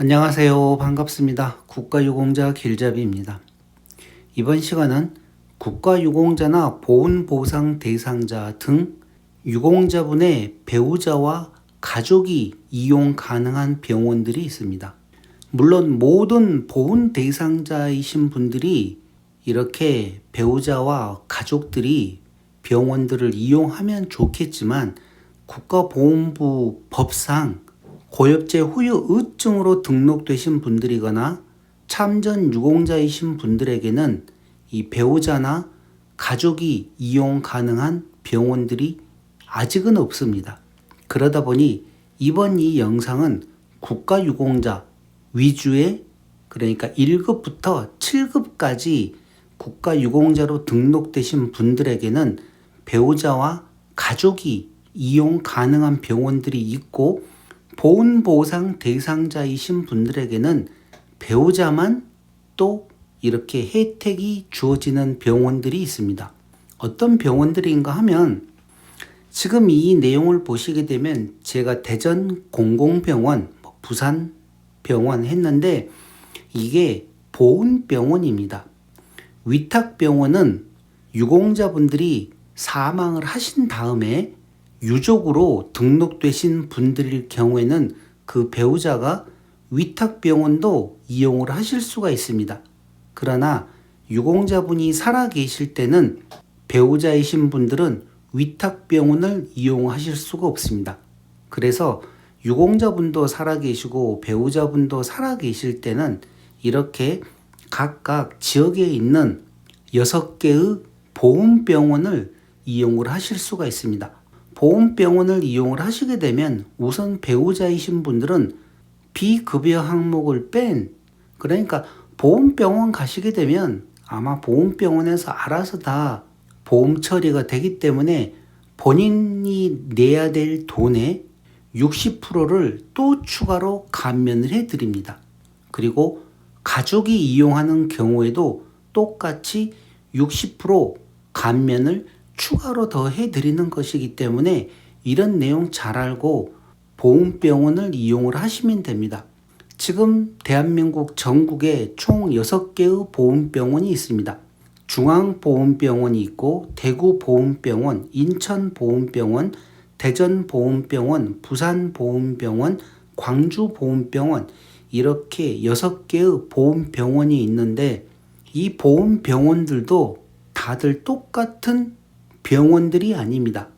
안녕하세요. 반갑습니다. 국가유공자 길잡이입니다. 이번 시간은 국가유공자나 보훈보상 대상자 등 유공자분의 배우자와 가족이 이용 가능한 병원들이 있습니다. 물론 모든 보훈 대상자이신 분들이 이렇게 배우자와 가족들이 병원들을 이용하면 좋겠지만 국가보훈부 법상 고엽제 후유 의증으로 등록되신 분들이거나 참전 유공자이신 분들에게는 이 배우자나 가족이 이용 가능한 병원들이 아직은 없습니다. 그러다 보니 이번 이 영상은 국가유공자 위주의, 그러니까 1급부터 7급까지 국가유공자로 등록되신 분들에게는 배우자와 가족이 이용 가능한 병원들이 있고, 보훈보상 대상자이신 분들에게는 배우자만 또 이렇게 혜택이 주어지는 병원들이 있습니다. 어떤 병원들인가 하면 지금 이 내용을 보시게 되면 제가 대전 공공병원, 부산 병원 했는데 이게 보훈병원입니다. 위탁병원은 유공자분들이 사망을 하신 다음에 유족으로 등록되신 분들일 경우에는 그 배우자가 위탁병원도 이용을 하실 수가 있습니다. 그러나 유공자분이 살아계실 때는 배우자이신 분들은 위탁병원을 이용하실 수가 없습니다. 그래서 유공자분도 살아계시고 배우자분도 살아계실 때는 이렇게 각각 지역에 있는 6개의 보훈병원을 이용을 하실 수가 있습니다. 보훈병원을 이용을 하시게 되면 우선 배우자이신 분들은 비급여 항목을 뺀, 그러니까 보훈병원 가시게 되면 아마 보훈병원에서 알아서 다 보험 처리가 되기 때문에 본인이 내야 될 돈의 60%를 또 추가로 감면을 해드립니다. 그리고 가족이 이용하는 경우에도 똑같이 60% 감면을 추가로 더 해드리는 것이기 때문에 이런 내용 잘 알고 보훈병원을 이용을 하시면 됩니다. 지금 대한민국 전국에 총 6개의 보훈병원이 있습니다. 중앙보훈병원이 있고 대구보훈병원, 인천보훈병원, 대전보훈병원, 부산보훈병원, 광주보훈병원, 이렇게 6개의 보훈병원이 있는데 이 보훈병원들도 다들 똑같은 병원들이 아닙니다.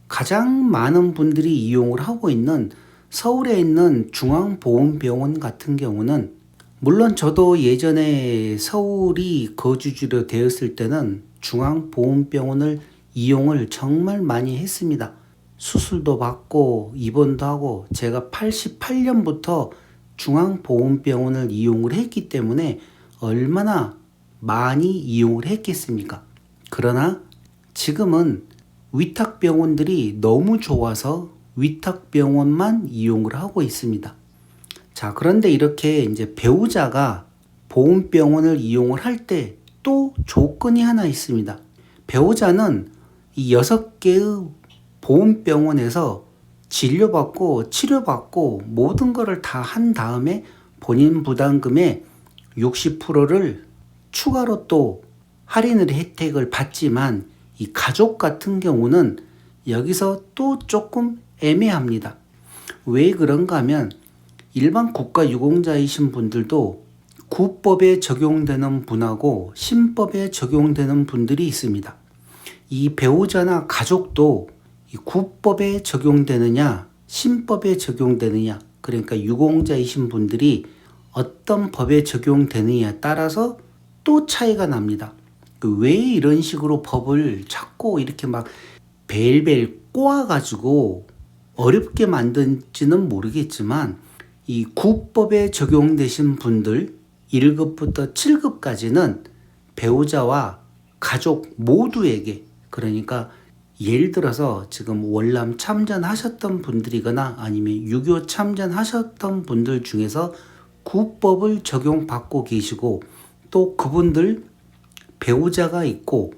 가장 많은 분들이 이용을 하고 있는 서울에 있는 중앙보훈병원 같은 경우는, 물론 저도 예전에 서울이 거주지로 되었을 때는 중앙보훈병원을 이용을 정말 많이 했습니다. 수술도 받고 입원도 하고 제가 88년부터 중앙보훈병원을 이용을 했기 때문에 얼마나 많이 이용을 했겠습니까? 그러나 지금은 위탁병원들이 너무 좋아서 위탁병원만 이용을 하고 있습니다. 자, 그런데 이렇게 이제 배우자가 보훈병원을 이용을 할 때 또 조건이 하나 있습니다. 배우자는 이 6개의 보훈병원에서 진료받고 치료받고 모든 것을 다 한 다음에 본인 부담금의 60%를 추가로 또 할인을 혜택을 받지만, 이 가족 같은 경우는 여기서 또 조금 애매합니다. 왜 그런가 하면 일반 국가유공자이신 분들도 구법에 적용되는 분하고 신법에 적용되는 분들이 있습니다. 이 배우자나 가족도 이 구법에 적용되느냐 신법에 적용되느냐, 그러니까 유공자이신 분들이 어떤 법에 적용되느냐에 따라서 또 차이가 납니다. 왜 이런 식으로 법을 자꾸 이렇게 막 벨벨 꼬아가지고 어렵게 만든지는 모르겠지만, 이 구법에 적용되신 분들 1급부터 7급까지는 배우자와 가족 모두에게, 그러니까 예를 들어서 지금 월남 참전하셨던 분들이거나 아니면 유교 참전하셨던 분들 중에서 구법을 적용받고 계시고, 또 그분들 배우자가 있고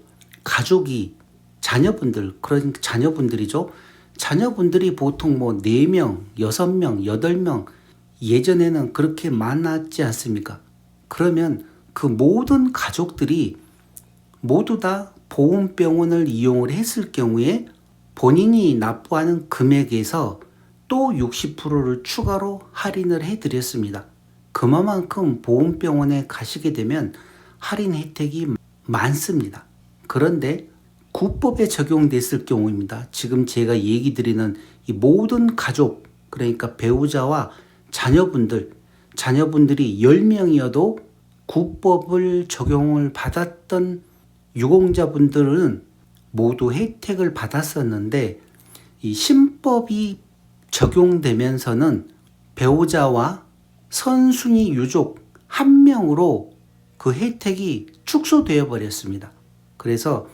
가족이 자녀분들, 그런 자녀분들이죠. 자녀분들이 보통 4명, 6명, 8명 예전에는 그렇게 많았지 않습니까? 그러면 그 모든 가족들이 모두 다 보험병원을 이용을 했을 경우에 본인이 납부하는 금액에서 또 60%를 추가로 할인을 해드렸습니다. 그만큼 보험병원에 가시게 되면 할인 혜택이 많습니다. 그런데 구법에 적용됐을 경우입니다. 지금 제가 얘기 드리는 이 모든 가족, 그러니까 배우자와 자녀분들이 10명이어도 구법을 적용을 받았던 유공자분들은 모두 혜택을 받았었는데, 이 신법이 적용되면서는 배우자와 선순위 유족 한 명으로 그 혜택이 축소되어 버렸습니다. 그래서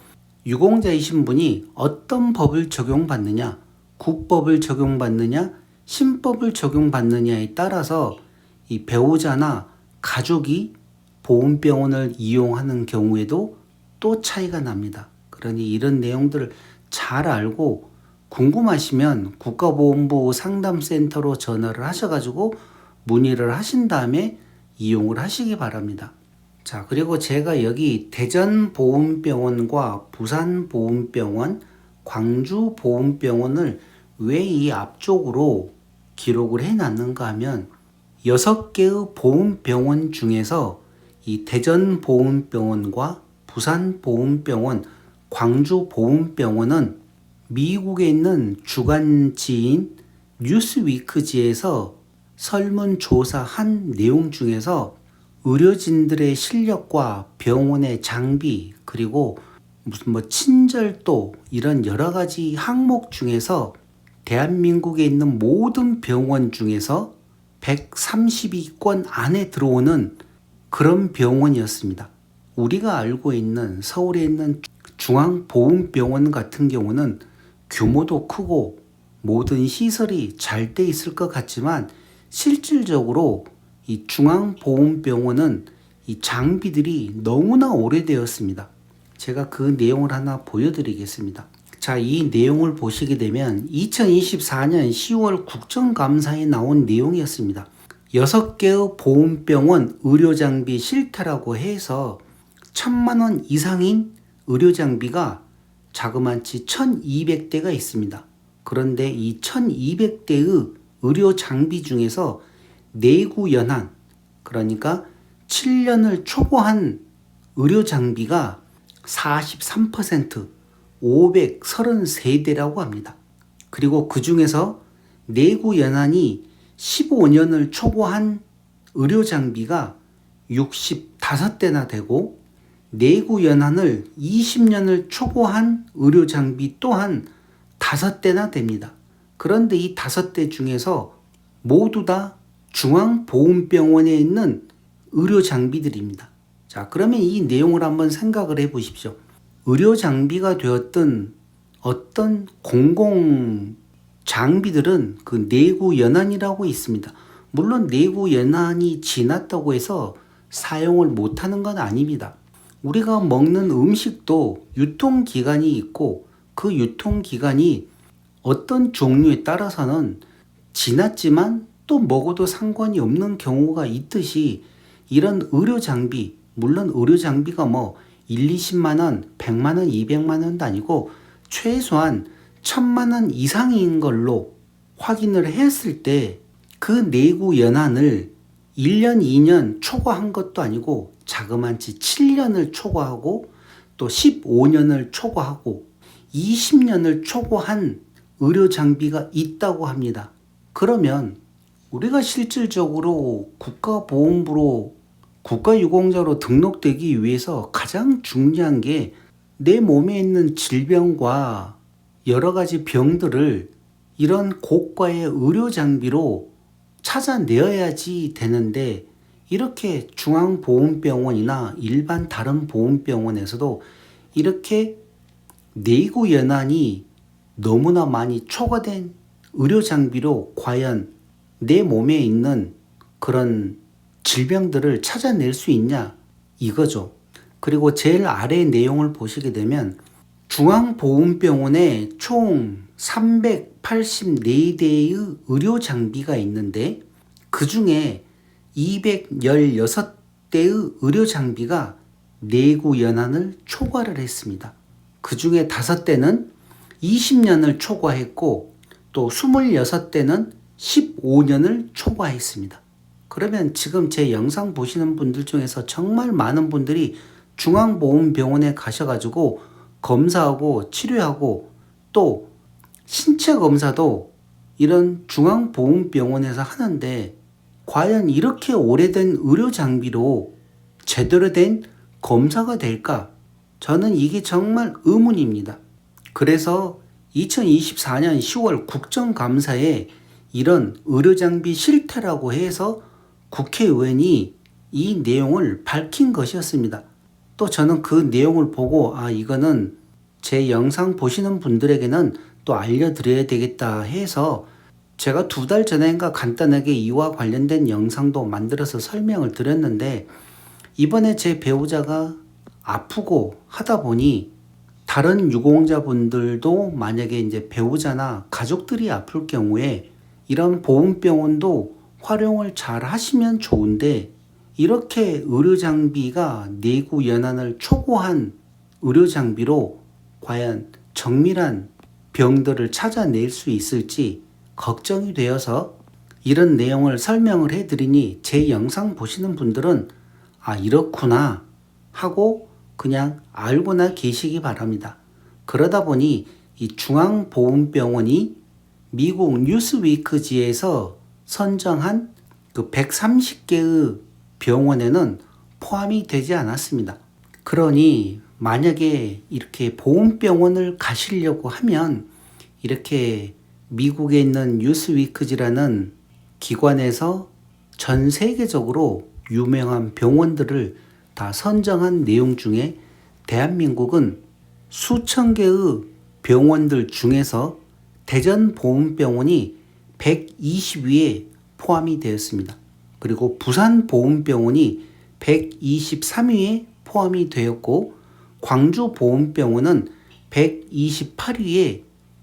유공자이신 분이 어떤 법을 적용받느냐, 구법을 적용받느냐, 신법을 적용받느냐에 따라서 이 배우자나 가족이 보험병원을 이용하는 경우에도 또 차이가 납니다. 그러니 이런 내용들을 잘 알고 궁금하시면 국가보험부 상담센터로 전화를 하셔가지고 문의를 하신 다음에 이용을 하시기 바랍니다. 자, 그리고 제가 여기 대전보험병원과 부산보험병원, 광주보험병원을 왜 이 앞쪽으로 기록을 해놨는가 하면 6개의 보험병원 중에서 이 대전보험병원과 부산보험병원, 광주보험병원은 미국에 있는 주간지인 뉴스위크지에서 설문조사한 내용 중에서 의료진들의 실력과 병원의 장비, 그리고 무슨 친절도, 이런 여러 가지 항목 중에서 대한민국에 있는 모든 병원 중에서 130위권 안에 들어오는 그런 병원이었습니다. 우리가 알고 있는 서울에 있는 중앙보훈병원 같은 경우는 규모도 크고 모든 시설이 잘 돼 있을 것 같지만, 실질적으로 이 중앙보훈병원은 이 장비들이 너무나 오래되었습니다. 제가 그 내용을 하나 보여드리겠습니다. 자, 이 내용을 보시게 되면 2024년 10월 국정감사에 나온 내용이었습니다. 6개의 보훈병원 의료장비 실태라고 해서 1,000만원 이상인 의료장비가 자그마치 1,200대가 있습니다. 그런데 이 1,200대의 의료장비 중에서 내구연한, 그러니까 7년을 초과한 의료장비가 43%, 533대라고 합니다. 그리고 그 중에서 내구연한이 15년을 초과한 의료장비가 65대나 되고, 내구연한을 20년을 초과한 의료장비 또한 5대나 됩니다. 그런데 이 5대 중에서 모두 다 중앙보훈병원에 있는 의료장비들입니다. 자, 그러면 이 내용을 한번 생각을 해 보십시오. 의료장비가 되었던 어떤 공공장비들은 그 내구연한이라고 있습니다. 물론 내구연한이 지났다고 해서 사용을 못하는 건 아닙니다. 우리가 먹는 음식도 유통기간이 있고, 그 유통기간이 어떤 종류에 따라서는 지났지만 또 먹어도 상관이 없는 경우가 있듯이, 이런 의료장비, 물론 의료장비가 1, 20만원, 100만원, 200만원도 아니고 최소한 1,000만원 이상인 걸로 확인을 했을 때 그 내구연한을 1년, 2년 초과한 것도 아니고 자그마치 7년을 초과하고 또 15년을 초과하고 20년을 초과한 의료장비가 있다고 합니다. 그러면 우리가 실질적으로 국가보험부로 국가유공자로 등록되기 위해서 가장 중요한 게 내 몸에 있는 질병과 여러 가지 병들을 이런 고가의 의료장비로 찾아내어야지 되는데, 이렇게 중앙보훈병원이나 일반 다른 보훈병원에서도 이렇게 내구연한이 너무나 많이 초과된 의료장비로 과연 내 몸에 있는 그런 질병들을 찾아낼 수 있냐, 이거죠. 그리고 제일 아래 내용을 보시게 되면 중앙보훈병원에 총 384대의 의료장비가 있는데, 그 중에 216대의 의료 장비가 내구 연한을 초과를 했습니다. 그 중에 5대는 20년을 초과했고 또 26대는 15년을 초과했습니다. 그러면 지금 제 영상 보시는 분들 중에서 정말 많은 분들이 중앙보험병원에 가셔가지고 검사하고 치료하고 또 신체 검사도 이런 중앙보험병원에서 하는데 과연 이렇게 오래된 의료 장비로 제대로 된 검사가 될까? 저는 이게 정말 의문입니다. 그래서 2024년 10월 국정감사에 이런 의료장비 실태라고 해서 국회의원이 이 내용을 밝힌 것이었습니다. 또 저는 그 내용을 보고 이거는 제 영상 보시는 분들에게는 또 알려드려야 되겠다 해서 제가 2달 전인가 간단하게 이와 관련된 영상도 만들어서 설명을 드렸는데 이번에 제 배우자가 아프고 하다 보니 다른 유공자분들도 만약에 이제 배우자나 가족들이 아플 경우에 이런 보험병원도 활용을 잘 하시면 좋은데 이렇게 의료장비가 내구 연한을 초과한 의료장비로 과연 정밀한 병들을 찾아낼 수 있을지 걱정이 되어서 이런 내용을 설명을 해드리니 제 영상 보시는 분들은 이렇구나 하고 그냥 알고나 계시기 바랍니다. 그러다 보니 이 중앙보험병원이 미국 뉴스위크지에서 선정한 그 130개의 병원에는 포함이 되지 않았습니다. 그러니 만약에 이렇게 보험병원을 가시려고 하면 이렇게 미국에 있는 뉴스위크지라는 기관에서 전 세계적으로 유명한 병원들을 다 선정한 내용 중에 대한민국은 수천 개의 병원들 중에서 대전보험병원이 120위에 포함이 되었습니다. 그리고 부산보험병원이 123위에 포함이 되었고 광주보험병원은 128위에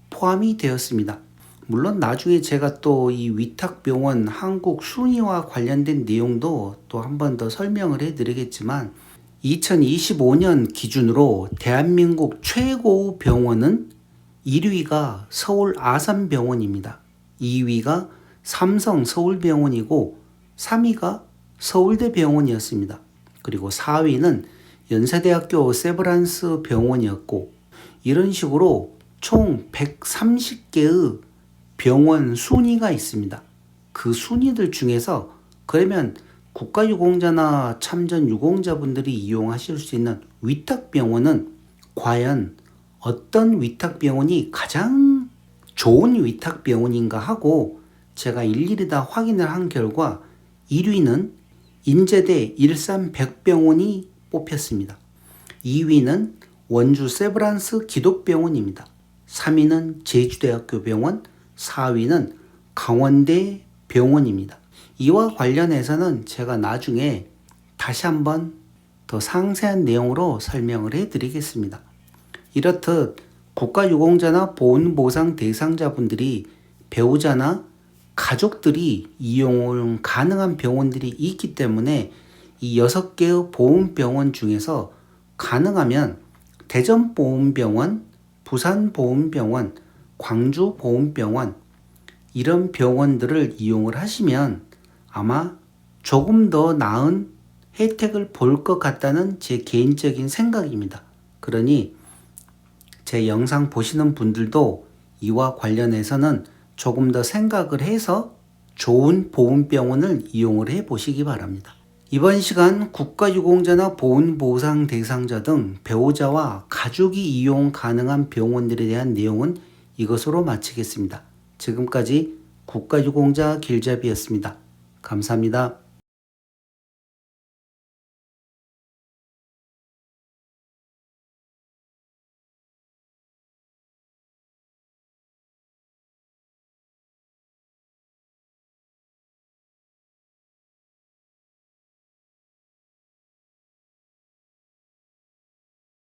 포함이 되었습니다. 물론 나중에 제가 또 이 위탁병원 한국 순위와 관련된 내용도 또 한 번 더 설명을 해드리겠지만 2025년 기준으로 대한민국 최고 병원은 1위가 서울 아산병원입니다. 2위가 삼성 서울병원이고 3위가 서울대병원이었습니다. 그리고 4위는 연세대학교 세브란스 병원이었고 이런 식으로 총 130개의 병원 순위가 있습니다. 그 순위들 중에서 그러면 국가유공자나 참전유공자분들이 이용하실 수 있는 위탁병원은 과연 어떤 위탁병원이 가장 좋은 위탁병원인가 하고 제가 일일이 다 확인을 한 결과 1위는 인제대 일산백병원이 뽑혔습니다. 2위는 원주 세브란스 기독병원입니다. 3위는 제주대학교 병원, 4위는 강원대 병원입니다. 이와 관련해서는 제가 나중에 다시 한번 더 상세한 내용으로 설명을 해드리겠습니다. 이렇듯 국가유공자나 보훈보상 대상자분들이 배우자나 가족들이 이용 가능한 병원들이 있기 때문에 이 6개의 보험병원 중에서 가능하면 대전보험병원, 부산보험병원, 광주보험병원 이런 병원들을 이용을 하시면 아마 조금 더 나은 혜택을 볼 것 같다는 제 개인적인 생각입니다. 그러니 제 영상 보시는 분들도 이와 관련해서는 조금 더 생각을 해서 좋은 보험병원을 이용을 해 보시기 바랍니다. 이번 시간 국가유공자나 보훈보상 대상자 등 배우자와 가족이 이용 가능한 병원들에 대한 내용은 이것으로 마치겠습니다. 지금까지 국가유공자 길잡이였습니다. 감사합니다.